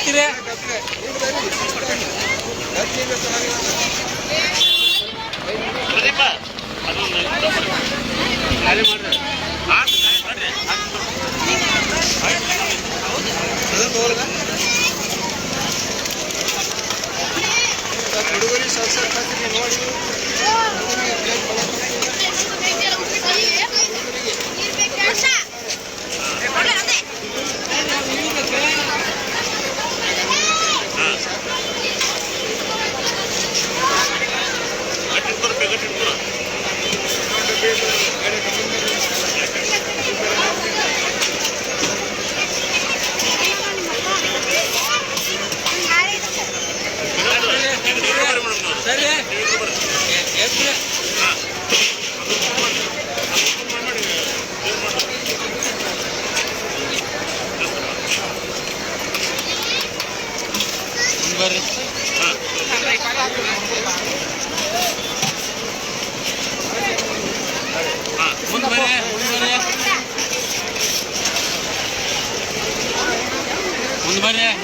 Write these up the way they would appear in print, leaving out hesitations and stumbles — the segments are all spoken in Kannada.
ಬರ್ತೀರಿ ಹುಡುಗರಿ ಸ್ವಲ್ಪ ನೋಡಿ ಸರಿ ಬರ್ರಿ ಮುಂದೆ ಬರ್ರಿ ಮುಂದೆ ಬರ್ರಿ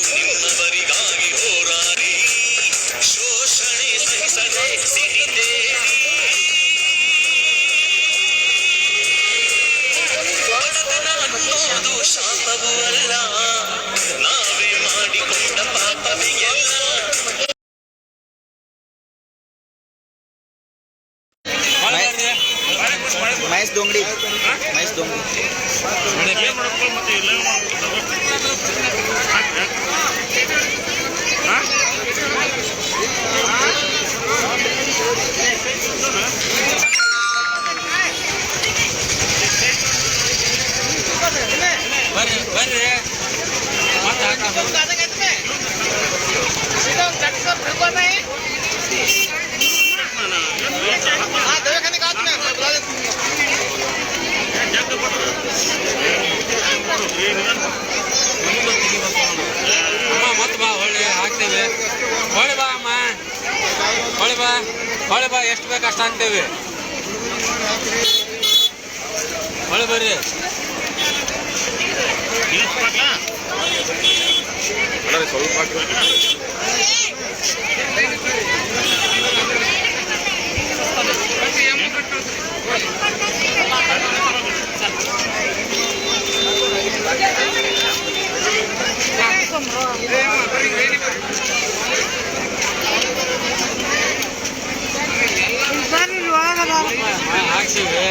ನಿಮ್ಮವರಿಗಾಗಿ ಹೋರಾಡಿ ಶೋಷಣೆ ಸಹಿಸದೆ ಬಡತನ ಅನ್ನೋದು ಶಾಪವೂ ಅಲ್ಲ, ನಾವೇ ಮಾಡಿಕೊಂಡ ಪಾಪವೇ ಎಲ್ಲ. ಮಹೇಶ್ ದೊಂಗಡಿ ಬರ್ರಿ ಅಮ್ಮ ಮತ್ತೆ ಬಾ ಹೊಳ್ಳಿ ಹಾಕ್ತೇವೆ. ಹೊಳ್ಳಿ ಬಾ ಅಮ್ಮ, ಹೊಳ್ಳಿ ಬಾ ಎಷ್ಟು ಬೇಕು ಅಷ್ಟು ಹಾಕ್ತೇವೆ. ಹೊಳ್ಳಿ ಬರ್ರಿ ಸ್ವಲ್ಪ ಹಾಕ್ತೀವಿ.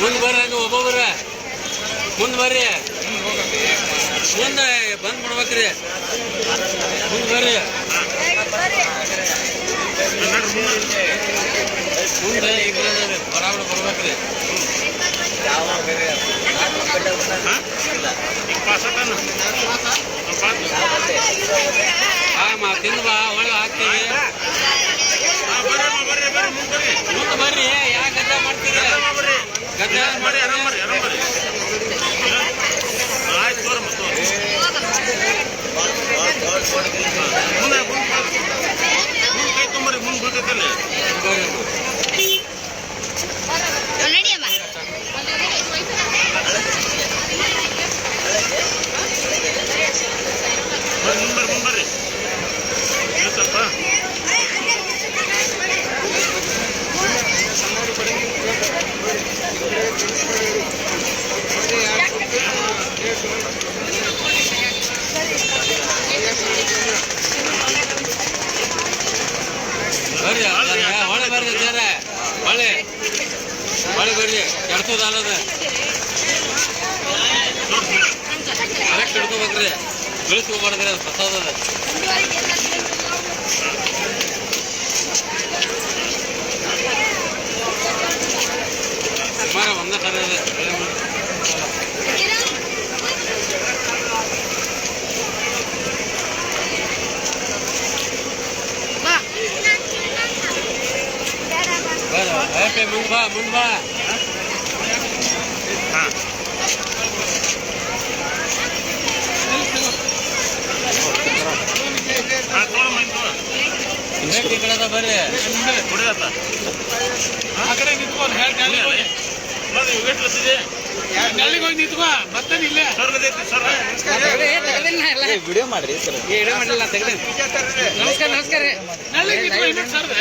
ಮುಂದೆ ಬರ್ರಿ, ಹಂಗೆ ಒಬ್ಬೊಬ್ರ ಮುಂದೆ ಬರ್ರಿ, ಮುಂದೆ ಬಂದ್ ಬಿಡ್ಬೇಕ್ರಿ. ಮುಂದೆ ಬರ್ರಿ, ಮುಂದೆ ಇಬ್ಬರು ಬರಾಬರ್ ಬರ್ಬೇಕ್ರಿ. ತಿಂದು ಬಾ, ಒಳಗೆ ಹಾಕ್ತೀವಿ. ಮುಂದೆ ಬರ್ರಿ, ಯಾಕೆ ಗದ್ದೆ ಮಾಡ್ತೀರಿ? ಗದ್ದೆ ಮಾಡಿ ಆರಾಮ್ ಬರ್ರಿ, ಆಯ್ತು ತೋರ ಮುಂದೆ ಕೈ ತೊಂಬರಿ, ಮುಂದೆ ಬೀಳ್ತೈತಲ್ಲ. ಮುಂಬರ್ರಿ ಸ್ವಲ್ಪ ಬರ್ರಿ, ಹೊಳೆ ಬರ್ರಿ ಸರ, ಹೊಳೆ ಬರ್ರಿ. ಕೆಡ್ಸೋದಲ್ಲದ ಕರೆಕ್ಟ್ ಹಿಡ್ಕೋಬೇಕ್ರಿ, ಇಳಿಸ್ಕೋಬಾರ್ದ್ರಿ, ಅದು ಸತ್ತದ. ಸುಮಾರು ಒಂದೇ ಥರ ಇದೆ. ಮುಂದ್ ಬಾ ಹಾಂ ಹಾಂ ತೊಗೊಳಮ್ಮ ಈ ಕಡೆ ಬರ್ರಿ ಕುಡಿದತ್ತ ಆ ಕಡೆ ನಿಂತ್ಕೊಂಡು ಹೇಳಿ ವೇಟ್ಲತ್ತಿದೆ ನಳ್ಳಿಗೆ ಹೋಗಿ ನಿಂತ್ಕೋ ಬರ್ತಾನೆ ಇಲ್ಲೇ ಸರ್ಗದೈತಿ ಸರ್ ವಿಡಿಯೋ ಮಾಡ್ರಿ ಸರ್. ನಮಸ್ಕಾರ ನಮಸ್ಕಾರ ರೀ ನಳ್ಳಿಗೆ ನಿಂತ್ಕೋ ಇನ್ನೊಂದು ಸರ್ದೆ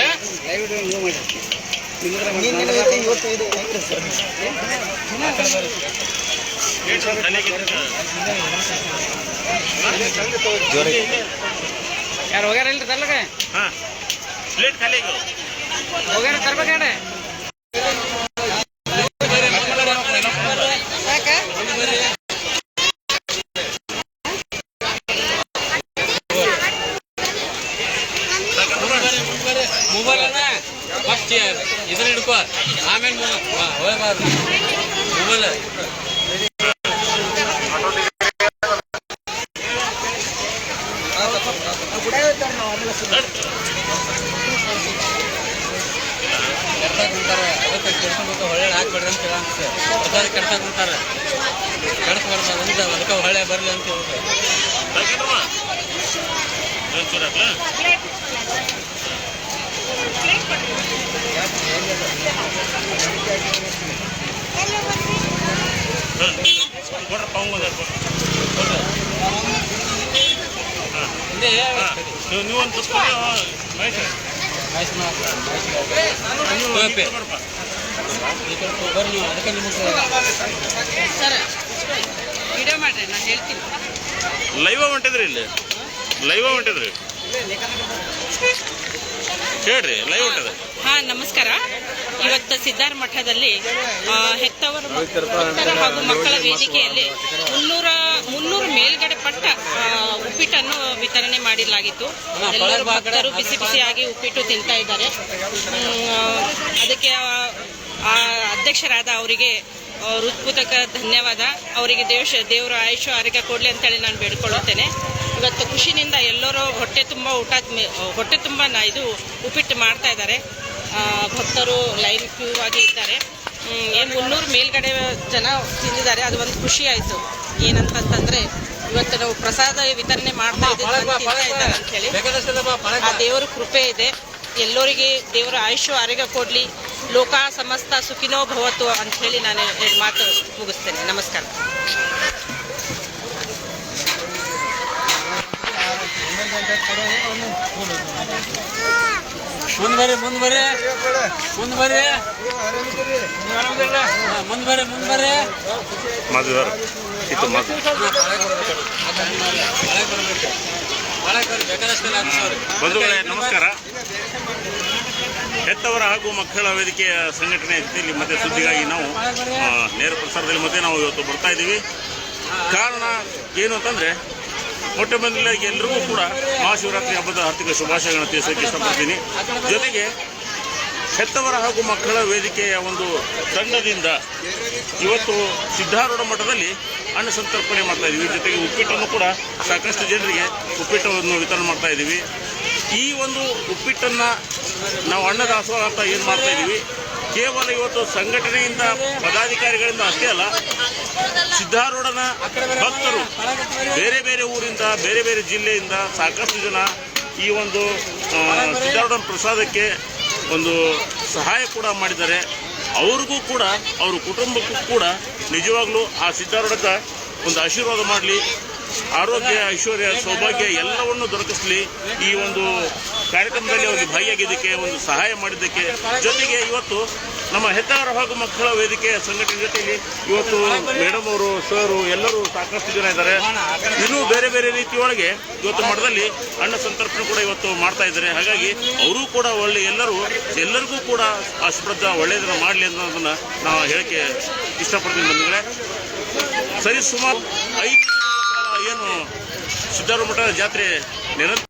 ಇವತ್ತು ಇದು ಹೆಂಗ್ರಿ ಸರ್? ಜೋರಾಗಿ ಯಾರು ಹೋಗ್ಯಾರ ಇಲ್ರಿ ತರ್ಲಕ ಹಾಂ ಪ್ಲೇಟ್ ಖಾಲಿ ಆಗ್ಯಾವ ಹೋಗ್ಯಾರ ತರ್ಬೇಕೇನೆ ಮೊಬೈಲ್ ಅಣ್ಣ ಫಸ್ಟ್ ಇದನ್ನ ಹಿಡ್ಕೋ ಆಮೇಲೆ ಹೋಗ್ಬಾರ್ದು ಮೊಬೈಲ್ ಅದಕ್ಕೆ ಕೆಡ್ಸ್ಕೊಂಡು ಹೊಳೆ ಹಾಕ್ಬೇಡ್ರಿ ಅಂತ ಹೇಳಂತ ಕೆಡ್ಸಕ್ ಕುಂತಾರೆ ಕೆಡ್ಸ್ಬಾರ್ದು ಅಂತ ಅದಕ್ಕೆ ಹೊಳೆ ಬರಲಿ ಅಂತ ಹೇಳ್ತಾರೆ ನೀವೊಂದು ಬರ್ರಿ ನೀವು ಅದಕ್ಕೆ ನಿಮಗೆ ಸರ್ ವಿಡಿಯೋ ಮಾಡ್ರಿ ನಾನು ಹೇಳ್ತೀನಿ ಲೈವ ಹೊಂಟಿದ್ರಿ ಇಲ್ಲಿ ಲೈವ ಹೊಂಟಿದ್ರಿ ಹೇಳ್ರಿ ಲೈವ್ ಹೊಂಟದ. ಹಾಂ ನಮಸ್ಕಾರ. ಇವತ್ತು ಸಿದ್ಧಾರ ಮಠದಲ್ಲಿ ಹೆತ್ತವರ ಹಾಗೂ ಮಕ್ಕಳ ವೇದಿಕೆಯಲ್ಲಿ 300 ಮೇಲ್ಗಡೆ ಪಟ್ಟ ಉಪ್ಪಿಟ್ಟನ್ನು ವಿತರಣೆ ಮಾಡಲಾಗಿತ್ತು. ಎಲ್ಲರೂ ಭಕ್ತರು ಬಿಸಿ ಬಿಸಿಯಾಗಿ ಉಪ್ಪಿಟ್ಟು ತಿಂತಾ ಇದ್ದಾರೆ. ಅದಕ್ಕೆ ಅಧ್ಯಕ್ಷರಾದ ಅವರಿಗೆ ಹೃತ್ಪೂರ್ವಕ ಧನ್ಯವಾದ. ಅವರಿಗೆ ದೇವರು ಆಯುಷ್ಯ ಆರೋಗ್ಯ ಕೊಡಲಿ ಅಂತೇಳಿ ನಾನು ಬೇಡ್ಕೊಳ್ಳುತ್ತೇನೆ. ಇವತ್ತು ಖುಷಿನಿಂದ ಎಲ್ಲರೂ ಹೊಟ್ಟೆ ತುಂಬ ಇದು ಉಪ್ಪಿಟ್ಟು ಮಾಡ್ತಾ ಇದ್ದಾರೆ. ಭಕ್ತರು ಲೈನ್ ಕ್ಯೂ ಆಗಿ ಇದ್ದಾರೆ. 300 ಮೇಲ್ಗಡೆ ಜನ ತಿಂದಿದ್ದಾರೆ. ಅದು ಒಂದು ಖುಷಿ ಆಯಿತು. ಏನಂತಂದರೆ ಇವತ್ತು ನಾವು ಪ್ರಸಾದ ವಿತರಣೆ ಮಾಡ್ತಾ ಇದ್ದೀವಿ ಅಂತ ಹೇಳಿ ಆ ದೇವರ ಕೃಪೆ ಇದೆ. ಎಲ್ಲರಿಗೆ ದೇವರ ಆಯುಷ್ಯ ಆರೋಗ್ಯ ಕೊಡಲಿ, ಲೋಕ ಸಮಸ್ತ ಸುಖಿನೋ ಭವತು ಅಂತ ಹೇಳಿ ನಾನು ಮಾತು ಮುಗಿಸ್ತೇನೆ. ನಮಸ್ಕಾರ. ಮುಂದ್ಬರ್ರಿ ಮದುವೆ ಇತ್ತು ಬಂಧುಗಳೇ ನಮಸ್ಕಾರ. ಹೆತ್ತವರ ಹಾಗೂ ಮಕ್ಕಳ ವೇದಿಕೆಯ ಸಂಘಟನೆ ಜೊತೆಯಲ್ಲಿ ಮತ್ತೆ ಸುದ್ದಿಗಾಗಿ ನಾವು ನೇರ ಪ್ರಸಾರದಲ್ಲಿ ಮತ್ತೆ ನಾವು ಇವತ್ತು ಬರ್ತಾ ಇದ್ದೀವಿ. ಕಾರಣ ಏನು ಅಂತಂದರೆ ಮೊಟ್ಟ ಮೊದಲಿಗೆ ಎಲ್ರಿಗೂ ಕೂಡ ಮಹಾಶಿವರಾತ್ರಿ ಹಬ್ಬದ ಆರ್ಥಿಕ ಶುಭಾಶಯಗಳನ್ನು ತಿಳಿಸೋಕ್ಕೆ ಇಷ್ಟಪಡ್ತೀನಿ. ಜೊತೆಗೆ ಹೆತ್ತವರ ಹಾಗೂ ಮಕ್ಕಳ ವೇದಿಕೆಯ ಒಂದು ತಂಡದಿಂದ ಇವತ್ತು ಸಿದ್ಧಾರೂಢ ಮಠದಲ್ಲಿ ಅನ್ನ ಸಂತರ್ಪಣೆ ಮಾಡ್ತಾ ಇದ್ದೀವಿ. ಜೊತೆಗೆ ಉಪ್ಪಿಟ್ಟನ್ನು ಕೂಡ ಸಾಕಷ್ಟು ಜನರಿಗೆ ಉಪ್ಪಿಟ್ಟನ್ನು ವಿತರಣೆ ಮಾಡ್ತಾ ಇದ್ದೀವಿ. ಈ ಒಂದು ಉಪ್ಪಿಟ್ಟನ್ನು ನಾವು ಅನ್ನದಾಸೋಹ ಅಂತ ಏನು ಮಾಡ್ತಾ ಇದ್ದೀವಿ, ಕೇವಲ ಇವತ್ತು ಸಂಘಟನೆಯಿಂದ ಪದಾಧಿಕಾರಿಗಳಿಂದ ಅಷ್ಟೇ ಅಲ್ಲ, ಸಿದ್ಧಾರೂಢನ ಭಕ್ತರು ಬೇರೆ ಬೇರೆ ಊರಿಂದ ಬೇರೆ ಬೇರೆ ಜಿಲ್ಲೆಯಿಂದ ಸಾಕಷ್ಟು ಜನ ಈ ಒಂದು ಸಿದ್ಧಾರೂಢನ ಪ್ರಸಾದಕ್ಕೆ ಒಂದು ಸಹಾಯ ಕೂಡ ಮಾಡಿದ್ದಾರೆ. ಅವ್ರಿಗೂ ಕೂಡ ಅವ್ರ ಕುಟುಂಬಕ್ಕೂ ಕೂಡ ನಿಜವಾಗ್ಲೂ ಆ ಸಿದ್ಧಾರೂಢಕ ಒಂದು ಆಶೀರ್ವಾದ ಮಾಡಲಿ, ಆರೋಗ್ಯ ಐಶ್ವರ್ಯ ಸೌಭಾಗ್ಯ ಎಲ್ಲವನ್ನು ದೊರಕಿಸಲಿ. ಈ ಒಂದು ಕಾರ್ಯಕ್ರಮದಲ್ಲಿ ಅವರಿಗೆ ಭಾಗಿಯಾಗಿದ್ದಕ್ಕೆ, ಒಂದು ಸಹಾಯ ಮಾಡಿದ್ದಕ್ಕೆ, ಜೊತೆಗೆ ಇವತ್ತು ನಮ್ಮ ಹೆತ್ತವರ ಹಾಗೂ ಮಕ್ಕಳ ವೇದಿಕೆಯ ಸಂಘಟನೆ ಜೊತೆಯಲ್ಲಿ ಇವತ್ತು ಮೇಡಮ್ ಅವರು, ಸರು ಎಲ್ಲರೂ ಸಾಕಷ್ಟು ಜನ ಇದ್ದಾರೆ. ಇನ್ನೂ ಬೇರೆ ಬೇರೆ ರೀತಿಯೊಳಗೆ ಇವತ್ತು ಮಠದಲ್ಲಿ ಅನ್ನ ಸಂತರ್ಪಣೆ ಕೂಡ ಇವತ್ತು ಮಾಡ್ತಾ ಇದ್ದಾರೆ. ಹಾಗಾಗಿ ಅವರು ಕೂಡ ಒಳ್ಳೆ ಎಲ್ಲರಿಗೂ ಕೂಡ ಆಶೀರ್ವಾದ ಒಳ್ಳೆಯದನ್ನು ಮಾಡಲಿ ಅನ್ನೋದನ್ನು ನಾವು ಹೇಳಕ್ಕೆ ಇಷ್ಟಪಡ್ತೀನಿ. ಬಂಧುಗಳೇ, ಸರಿ ಸುಮಾರು 5 ದಿನಗಳ ಕಾಲ ಏನು ಸಿದ್ಧಾರೂಢ ಮಠದ ಜಾತ್ರೆ ನಿರಂತರ